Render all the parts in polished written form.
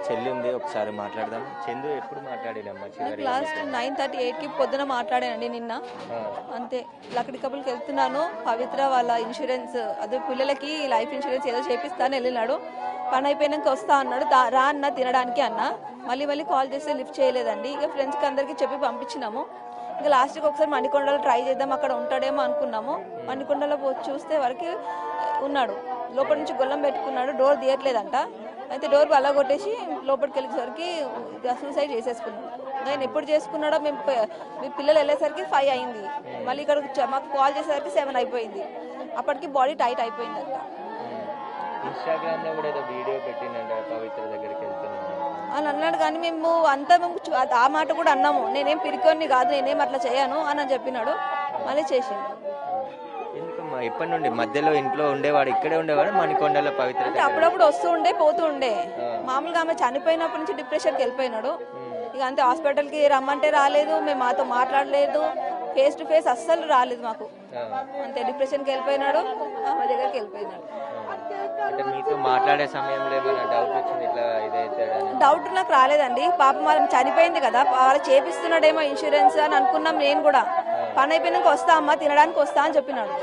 చెల్లి ఉంది, ఒకసారి మాట్లాడదాం. చందు ఎప్పుడు మాట్లాడినమ్మా చివరి? లాస్ట్ 9:38కి పొద్దున మాట్లాడానండి నిన్న. అంతే. లక్కడి కబుల్కి వెళ్తున్నాను, పవిత్ర వాళ్ళ ఇన్సూరెన్స్ అదే పిల్లలకి లైఫ్ ఇన్సూరెన్స్ ఏదో చేపిస్తాను వెళ్ళినాడు. పని అయిపోయినాక వస్తా అన్నాడు. రా అన్న తినడానికి అన్న. మళ్ళీ కాల్ చేస్తే లిఫ్ట్ చేయలేదండి. ఇక ఫ్రెండ్స్కి అందరికీ చెప్పి పంపించినాము. ఇంకా లాస్ట్కి ఒకసారి మణికొండలో ట్రై చేద్దాం, అక్కడ ఉంటాడేమో అనుకున్నాము. మణికొండలో చూస్తే వరకు ఉన్నాడు. లోపల నుంచి గొల్లం పెట్టుకున్నాడు, డోర్ తీయట్లేదంట. అయితే డోర్ అలా కొట్టేసి లోపలికి వెళ్ళేసరికి సూసైడ్ చేసేసుకున్నాడు. నేను ఎప్పుడు చేసుకున్నాడో మేము పిల్లలు వెళ్ళేసరికి 5 అయింది. మళ్ళీ ఇక్కడ మాకు కాల్ చేసేసరికి 7 అయిపోయింది. అప్పటికి బాడీ టైట్ అయిపోయిందంట. ఇన్స్టాగ్రామ్ లో కూడా ఏదో వీడియో పెట్టిందంట పవిత్ర దగ్గరికి వెళ్తున్నాను అని అన్నాడు. కానీ మేము అంతా ఆ మాట కూడా అన్నాము, నేనేం పిరికోని కాదు, నేనేం అట్లా చేయను అని చెప్పినాడు. మళ్ళీ చేసిండు. ఎందుకమ్మా ఎప్పటి నుండి మధ్యలో ఇంట్లో ఉండేవాడు, ఇక్కడే ఉండేవాడు మణికొండలో పవిత్ర? అప్పుడప్పుడు వస్తూ ఉండే పోతూ ఉండే. మామూలుగా ఆమె చనిపోయినప్పటి నుంచి డిప్రెషన్కి వెళ్ళిపోయినాడు. ఇక అంతే. హాస్పిటల్కి రమ్మంటే రాలేదు, మేము మాతో మాట్లాడలేదు, ఫేస్ టు ఫేస్ అస్సలు రాలేదు మాకు. అంతే. డిప్రెషన్కి వెళ్ళిపోయినాడు, ఆమె దగ్గరికి వెళ్ళిపోయినాడు. అంటే మీతో మాట్లాడే సమయంలో ఏమైనా డౌట్ వచ్చింది ఇట్లా ఇదైతే? డౌట్ నాకు రాలేదండి. పాపం వాళ్ళు చనిపోయింది కదా, వాళ్ళు చేపిస్తున్నాడేమో ఇన్సూరెన్స్ అని అనుకున్నాం. నేను కూడా పని అయిపోయినాక వస్తా అమ్మా తినడానికి వస్తా అని చెప్పినాడు.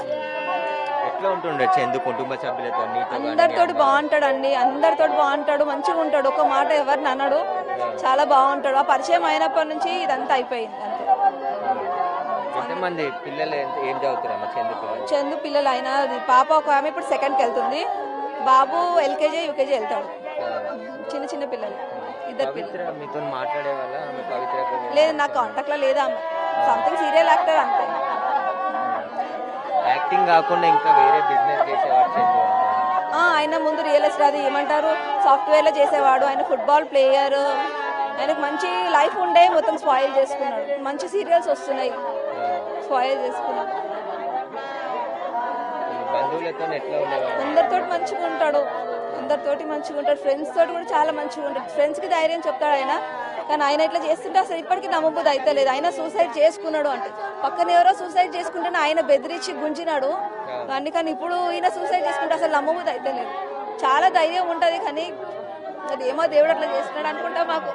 ఎట్లా ఉంటుండే చందు కుటుంబ సభ్యులతో? అందరితోటి బాగుంటాడు అండి, అందరితోటి బాగుంటాడు, మంచిగా ఉంటాడు. ఒక మాట ఎవరిని అన్నాడు, చాలా బాగుంటాడు. ఆ పరిచయం అయినప్పటి నుంచి ఇదంతా అయిపోయింది. అంతే. ఎంతమంది పిల్లలు ఏం చదువుతున్నారమ్మా చందు పిల్లలు? చందు పిల్లలు అయినా పాప ఒక ఆమె ఇప్పుడు 2nd వెళ్తుంది, బాబు LKG UKG వెళ్తాడు. చిన్న పిల్లలు, 2 పిల్లలు. మీతో మాట్లాడే వాళ్ళ? లేదు, నాకు కాంటాక్ట్ లో లేదా. సంథింగ్ సీరియల్ యాక్టర్ అంతే. యాక్టింగ్ కాకుండా ఇంకా వేరే బిజినెస్ చేసేవాడు చందు? ఆయన ముందు రియల్ ఎస్టేట్ అది ఏమంటారు సాఫ్ట్వేర్ లో చేసేవాడు. ఆయన ఫుట్బాల్ ప్లేయర్. ఆయనకు మంచి లైఫ్ ఉండే, మొత్తం స్పాయిల్ చేసుకున్నాడు. మంచి సీరియల్స్ వస్తున్నాయి, స్పాయిల్ చేసుకున్నాడు. అందరితోటి మంచిగా ఉంటాడు, ఫ్రెండ్స్ తోటి కూడా చాలా మంచిగా ఉంటాడు. ఫ్రెండ్స్ కి ధైర్యం చెప్తాడు ఆయన. కానీ ఆయన ఇట్లా చేస్తుంటే అసలు ఇప్పటికీ నమ్మబుద్ధి అయితే లేదు. ఆయన సూసైడ్ చేసుకున్నాడు అంటే, పక్కన ఎవరో సూసైడ్ చేసుకుంటేనే ఆయన బెదిరించి గుంజినాడు. కానీ ఇప్పుడు ఈయన సూసైడ్ చేసుకుంటే అసలు నమ్మబుద్ధి అయితే లేదు. చాలా ధైర్యం ఉంటది, కానీ అది ఏమో దేవుడు అట్లా చేస్తున్నాడు అనుకుంటా మాకు.